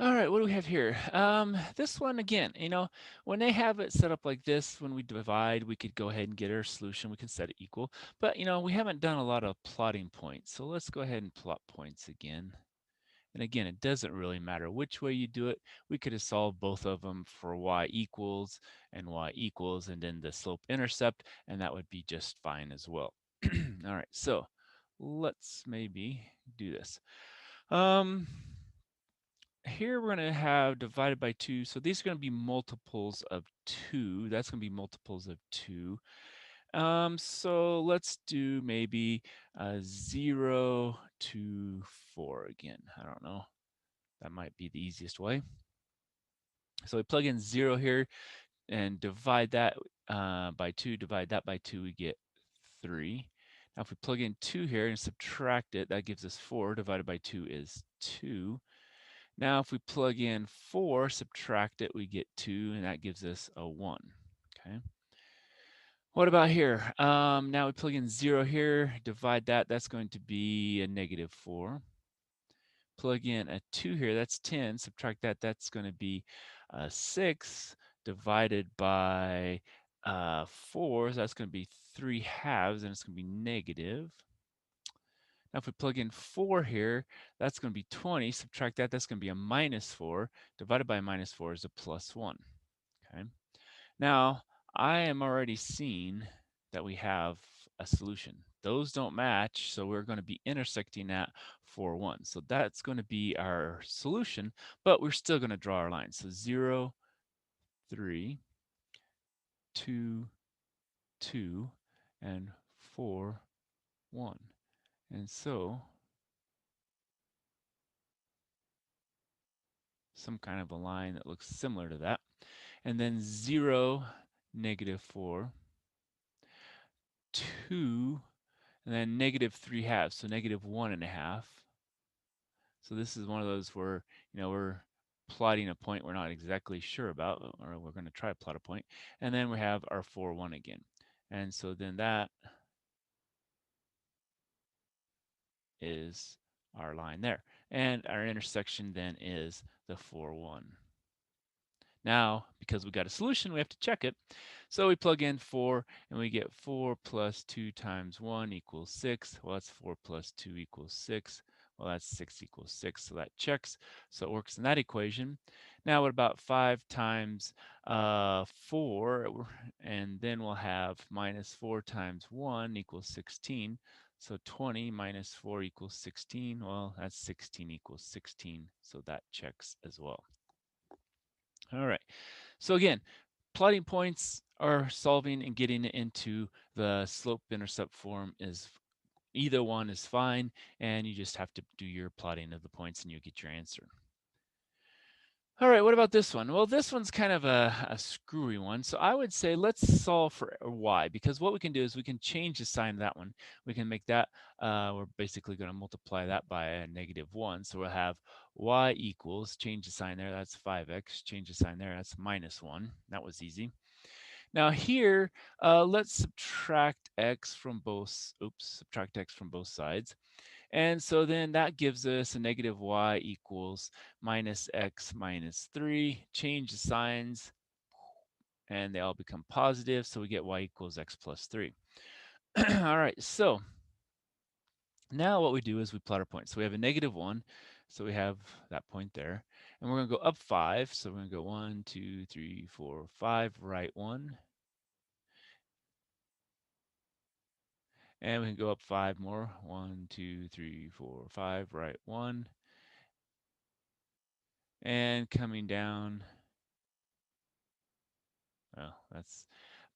All right, what do we have here? This one again, when they have it set up like this, when we divide, we could go ahead and get our solution. We can set it equal, but we haven't done a lot of plotting points. So let's go ahead and plot points again. And again, it doesn't really matter which way you do it. We could have solved both of them for y equals and y equals, and then the slope intercept, and that would be just fine as well. All right, so let's maybe do this. Um, Here we're going to have divided by 2. So these are going to be multiples of 2. That's going to be multiples of 2. So let's do maybe 0 to 4 again. I don't know. That might be the easiest way. So we plug in 0 here and divide that by 2. Divide that by 2, we get 3. Now if we plug in 2 here and subtract it, that gives us 4. Divided by 2 is 2. Now, if we plug in 4, subtract it, we get 2, and that gives us a 1. Okay. What about here? Now we plug in 0 here, divide that, that's going to be a negative 4. Plug in a 2 here, that's 10. Subtract that, that's going to be 6 divided by 4, so that's going to be 3 halves, and it's going to be negative. Now, if we plug in 4 here, that's going to be 20. Subtract that, that's going to be a minus 4. Divided by minus 4 is a plus 1. Okay. Now, I am already seeing that we have a solution. Those don't match, so we're going to be intersecting that for 1. So that's going to be our solution, but we're still going to draw our line. So 0, 3, 2, 2, and 4, 1. And so some kind of a line that looks similar to that. And then 0, negative 4, 2, and then negative 3 halves, so negative 1.5. So this is one of those where, we're plotting a point we're not exactly sure about, or we're going to try to plot a point. And then we have our 4, 1 again. And so then that is our line there. And our intersection then is the 4, 1. Now, because we got a solution, we have to check it. So we plug in 4, and we get 4 plus 2 times 1 equals 6. Well, that's 4 plus 2 equals 6. Well, that's 6 equals 6, so that checks. So it works in that equation. Now, what about 5 times 4? And then we'll have minus 4 times 1 equals 16. So 20 minus 4 equals 16. Well, that's 16 equals 16, so that checks as well. All right. So again, plotting points or solving and getting into the slope-intercept form is either one is fine, and you just have to do your plotting of the points and you get your answer. All right, what about this one? Well, this one's kind of a screwy one. So I would say let's solve for y, because what we can do is we can change the sign of that one. We can make that, we're basically going to multiply that by a negative 1. So we'll have y equals, change the sign there, that's 5x. Change the sign there, that's minus 1. That was easy. Now here, let's subtract x from both sides. And so then that gives us a negative y equals minus x minus 3. Change the signs, and they all become positive. So we get y equals x plus 3. All right, so now what we do is we plot our points. So we have a negative 1. So we have that point there. And we're going to go up 5. So we're going to go 1, 2, 3, 4, 5, right 1. And we can go up 5 more. 1, 2, 3, 4, 5, right 1. And coming down, well, that's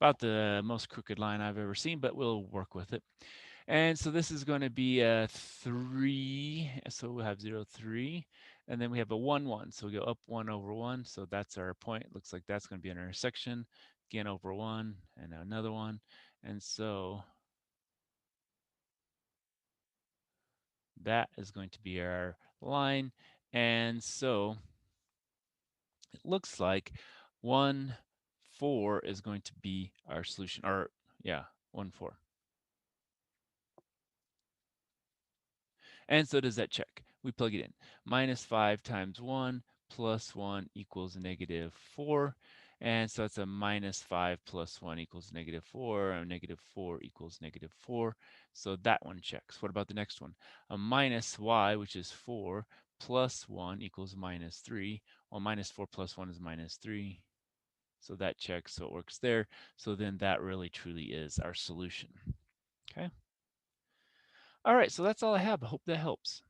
about the most crooked line I've ever seen, but we'll work with it. And so this is going to be a 3. So we'll have 0, 3. And then we have a 1, 1. So we go up 1 over 1. So that's our point. Looks like that's going to be an intersection. Again, over 1 and another one. And so that is going to be our line. And so it looks like 1, 4 is going to be our solution. Or, yeah, 1, 4. And so does that check. We plug it in. Minus 5 times 1 plus 1 equals negative 4. And so it's a minus 5 plus 1 equals negative 4, or negative 4 equals negative 4. So that one checks. What about the next one? A minus y, which is 4, plus 1 equals minus 3. Well, minus 4 plus 1 is minus 3. So that checks, so it works there. So then that really truly is our solution. Okay. All right, so that's all I have. I hope that helps.